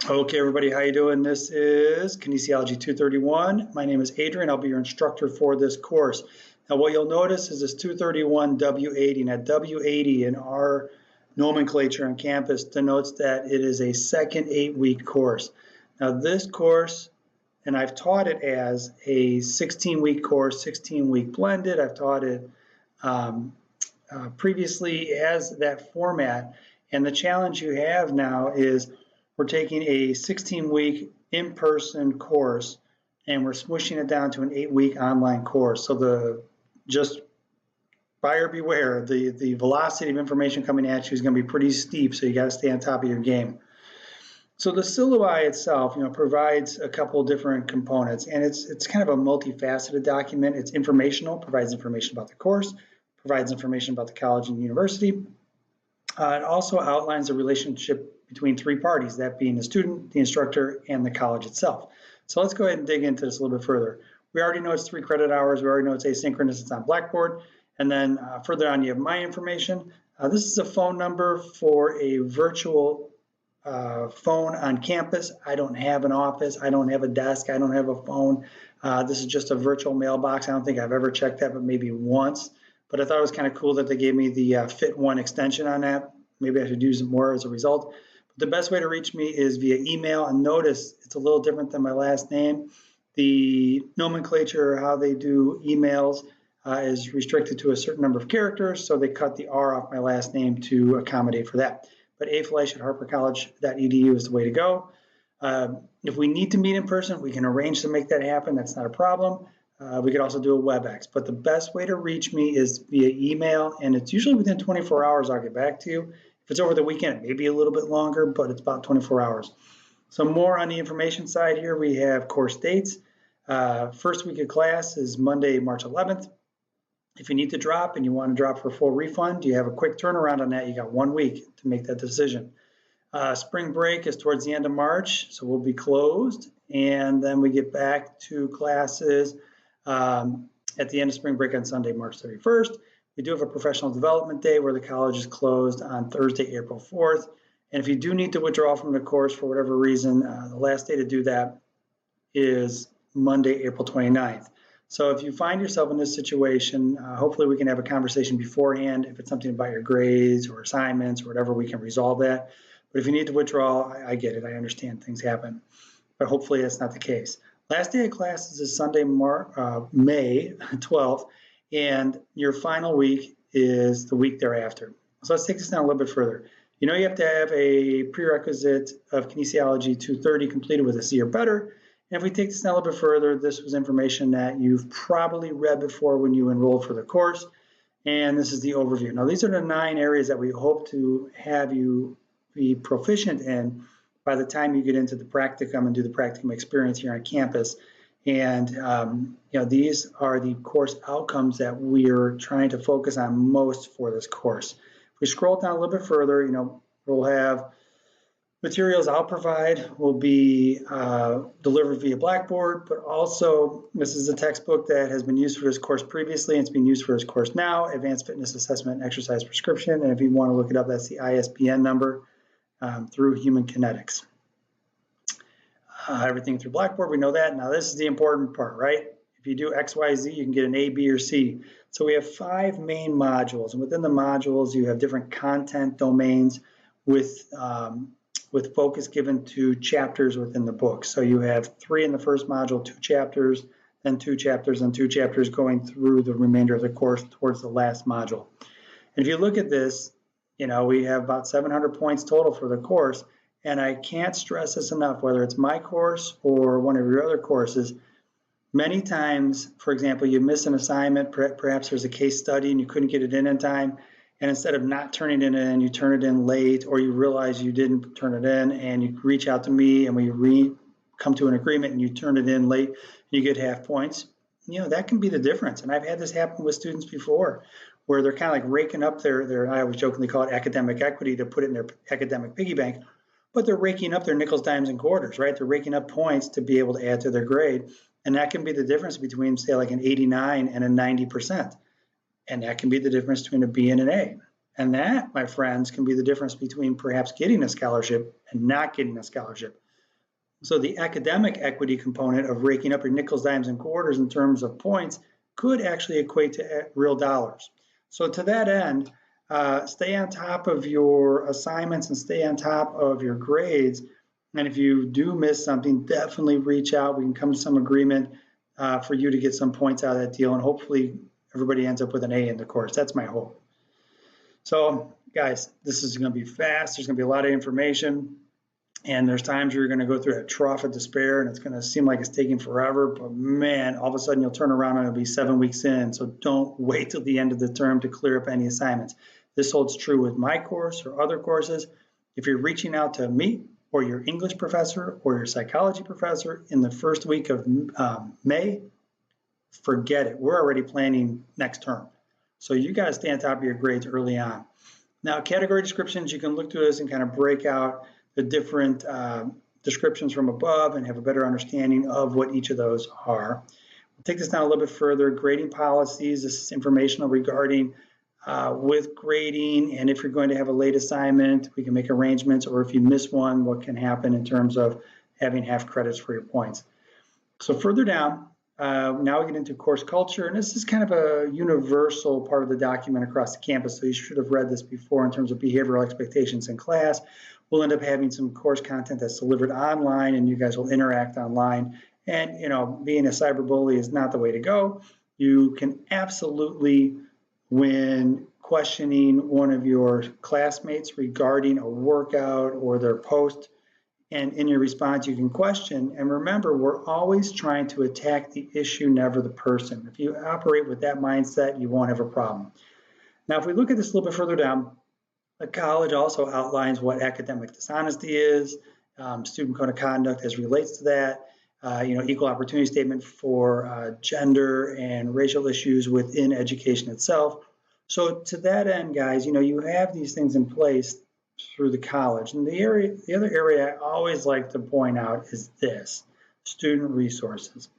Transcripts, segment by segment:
Okay, everybody, how you doing? This is Kinesiology 231. My name is Adrian. I'll be your instructor for this course. Now, what you'll notice is this 231 W80. Now, W80 in our nomenclature on campus denotes that it is a second 8-week course. Now, this course, and I've taught it as a 16-week course, 16-week blended. I've taught it previously as that format. And the challenge you have now is we're taking a 16-week in-person course and we're smushing it down to an 8-week online course. So just buyer beware, the velocity of information coming at you is going to be pretty steep, so you got to stay on top of your game. So the syllabi itself, provides a couple of different components, and it's kind of a multifaceted document. It's informational, provides information about the course, provides information about the college and university. It also outlines the relationship between three parties, that being the student, the instructor, and the college itself. So let's go ahead and dig into this a little bit further. We already know it's 3 credit hours. We already know it's asynchronous. It's on Blackboard. And then further on, you have my information. This is a phone number for a virtual phone on campus. I don't have an office. I don't have a desk. I don't have a phone. This is just a virtual mailbox. I don't think I've ever checked that, but maybe once. But I thought it was kind of cool that they gave me the Fit One extension on that. Maybe I should use it more as a result. But the best way to reach me is via email. And notice it's a little different than my last name. The nomenclature, how they do emails, is restricted to a certain number of characters. So they cut the R off my last name to accommodate for that. But aflash@harpercollege.edu is the way to go. If we need to meet in person, we can arrange to make that happen. That's not a problem. We could also do a WebEx, but the best way to reach me is via email, and it's usually within 24 hours I'll get back to you. If it's over the weekend, it may be a little bit longer, but it's about 24 hours. So more on the information side here, we have course dates. First week of class is Monday, March 11th. If you need to drop and you want to drop for a full refund, you have a quick turnaround on that. You got 1 week to make that decision. Spring break is towards the end of March, so we'll be closed, and then we get back to classes at the end of spring break on Sunday, March 31st. We do have a professional development day where the college is closed on Thursday, April 4th. And if you do need to withdraw from the course for whatever reason, the last day to do that is Monday, April 29th. So if you find yourself in this situation, hopefully we can have a conversation beforehand. If it's something about your grades or assignments or whatever, we can resolve that. But if you need to withdraw, I get it. I understand things happen. But hopefully that's not the case. Last day of classes is Sunday, May 12th, and your final week is the week thereafter. So let's take this down a little bit further. You have to have a prerequisite of Kinesiology 230 completed with a C or better. And if we take this down a little bit further, this was information that you've probably read before when you enrolled for the course. And this is the overview. Now, these are the 9 areas that we hope to have you be proficient in by the time you get into the practicum and do the practicum experience here on campus. And these are the course outcomes that we're trying to focus on most for this course. If we scroll down a little bit further, we'll have materials I'll provide will be delivered via Blackboard, but also this is a textbook that has been used for this course previously, and it's being used for this course now, Advanced Fitness Assessment and Exercise Prescription. And if you want to look it up, that's the ISBN number. Through Human Kinetics. Everything through Blackboard, we know that. Now this is the important part, right? If you do XYZ, you can get an A, B, or C. So we have 5 main modules, and within the modules, you have different content domains with focus given to chapters within the book. So you have 3 in the first module, 2 chapters, then 2 chapters, and 2 chapters going through the remainder of the course towards the last module. And if you look at this, we have about 700 points total for the course, and I can't stress this enough, whether it's my course or one of your other courses. Many times, for example, you miss an assignment, perhaps there's a case study and you couldn't get it in time, and instead of not turning it in, you turn it in late, or you realize you didn't turn it in, and you reach out to me and we come to an agreement and you turn it in late, and you get half points. That can be the difference. And I've had this happen with students before, where they're kind of like raking up their I always jokingly call it academic equity to put it in their academic piggy bank, but they're raking up their nickels, dimes, and quarters, right? They're raking up points to be able to add to their grade. And that can be the difference between, say, like an 89 and a 90%. And that can be the difference between a B and an A. And that, my friends, can be the difference between perhaps getting a scholarship and not getting a scholarship. So the academic equity component of raking up your nickels, dimes, and quarters in terms of points could actually equate to real dollars. So to that end, stay on top of your assignments and stay on top of your grades. And if you do miss something, definitely reach out. We can come to some agreement for you to get some points out of that deal. And hopefully everybody ends up with an A in the course. That's my hope. So guys, this is going to be fast. There's going to be a lot of information. And there's times where you're going to go through a trough of despair and it's going to seem like it's taking forever, but man, all of a sudden you'll turn around and it'll be 7 weeks in. So don't wait till the end of the term to clear up any assignments. This holds true with my course or other courses. If you're reaching out to me or your English professor or your psychology professor in the first week of May, forget it. We're already planning next term. So you got to stay on top of your grades early on. Now, category descriptions, you can look through this and kind of break out the different descriptions from above and have a better understanding of what each of those are. We'll take this down a little bit further. Grading policies, this is informational regarding with grading, and if you're going to have a late assignment, we can make arrangements, or if you miss one, what can happen in terms of having half credits for your points. So further down, now we get into course culture, and this is kind of a universal part of the document across the campus, so you should have read this before in terms of behavioral expectations in class. We'll end up having some course content that's delivered online, and you guys will interact online. And, you know, being a cyberbully is not the way to go. You can absolutely, when questioning one of your classmates regarding a workout or their post, and in your response, you can question. And remember, we're always trying to attack the issue, never the person. If you operate with that mindset, you won't have a problem. Now, if we look at this a little bit further down, the college also outlines what academic dishonesty is, student code of conduct as relates to that, equal opportunity statement for gender and racial issues within education itself. So to that end, guys, you have these things in place through the college. And the other area I always like to point out is this: student resources.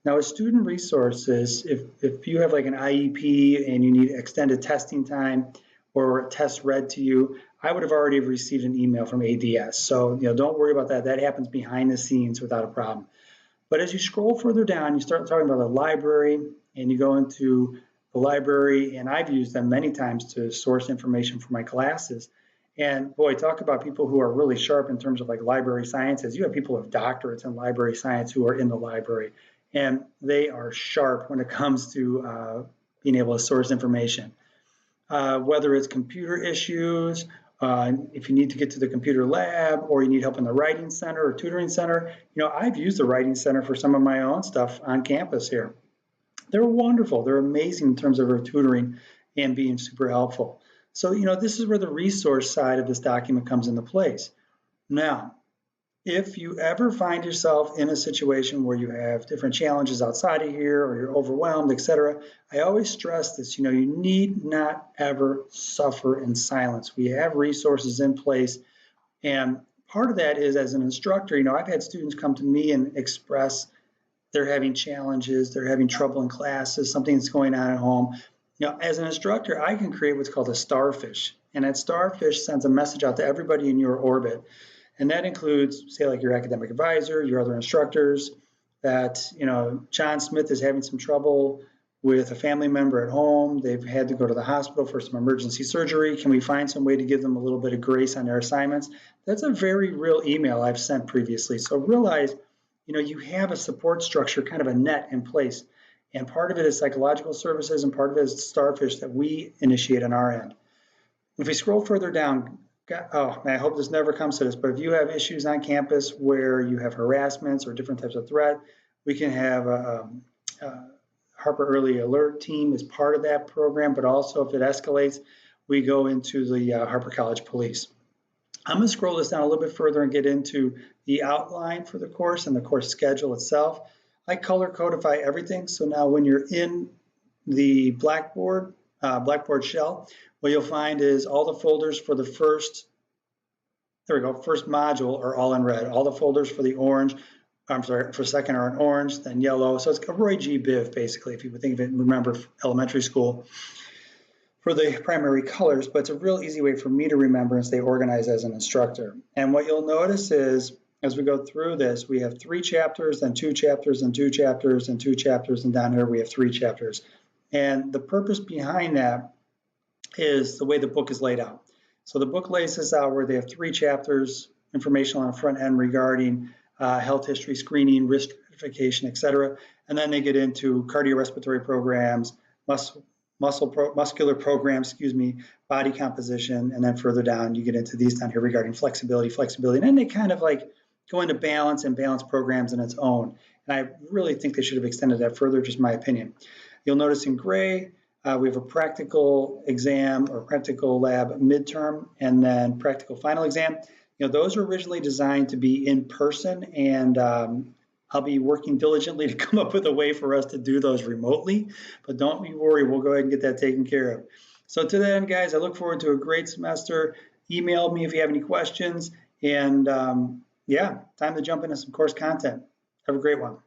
Now, with student resources, if you have like an IEP and you need extended testing time, or a test read to you, I would have already received an email from ADS. So don't worry about that. That happens behind the scenes without a problem. But as you scroll further down, you start talking about the library, and you go into the library, and I've used them many times to source information for my classes. And boy, talk about people who are really sharp in terms of like library sciences. You have people with doctorates in library science who are in the library, and they are sharp when it comes to being able to source information. Whether it's computer issues, if you need to get to the computer lab, or you need help in the writing center or tutoring center. I've used the writing center for some of my own stuff on campus here. They're wonderful. They're amazing in terms of their tutoring and being super helpful. So, this is where the resource side of this document comes into place. Now, if you ever find yourself in a situation where you have different challenges outside of here, or you're overwhelmed, etc., I always stress this, you need not ever suffer in silence. We have resources in place. And part of that is, as an instructor, I've had students come to me and express they're having challenges, they're having trouble in classes, something's going on at home. As an instructor, I can create what's called a starfish. And that starfish sends a message out to everybody in your orbit. And that includes, say, like your academic advisor, your other instructors, that, John Smith is having some trouble with a family member at home. They've had to go to the hospital for some emergency surgery. Can we find some way to give them a little bit of grace on their assignments? That's a very real email I've sent previously. So realize, you have a support structure, kind of a net in place. And part of it is psychological services, and part of it is starfish that we initiate on our end. If we scroll further down, oh man, I hope this never comes to this, but if you have issues on campus where you have harassments or different types of threat, we can have a Harper Early Alert team as part of that program, but also if it escalates, we go into the Harper College Police. I'm going to scroll this down a little bit further and get into the outline for the course and the course schedule itself. I color codify everything, so now when you're in the Blackboard shell, what you'll find is all the folders for the first module are all in red. All the folders for for second are in orange, then yellow. So it's a Roy G. Biv, basically, if you would think of it and remember elementary school, for the primary colors, but it's a real easy way for me to remember and stay organized as an instructor. And what you'll notice is as we go through this, we have 3 chapters, then 2 chapters, and 2 chapters, and 2 chapters, and down here we have 3 chapters. And the purpose behind that is the way the book is laid out. So the book lays this out where they have 3 chapters, information on the front end regarding health history screening, risk stratification, et cetera. And then they get into cardiorespiratory programs, muscular programs, body composition, and then further down you get into these down here regarding flexibility, and then they kind of like go into balance and balance programs in its own. And I really think they should have extended that further, just my opinion. You'll notice in gray, we have a practical exam or practical lab midterm, and then practical final exam. Those were originally designed to be in person, and I'll be working diligently to come up with a way for us to do those remotely, but don't be worried, we'll go ahead and get that taken care of. So to that end, guys, I look forward to a great semester. Email me if you have any questions, and yeah, time to jump into some course content. Have a great one.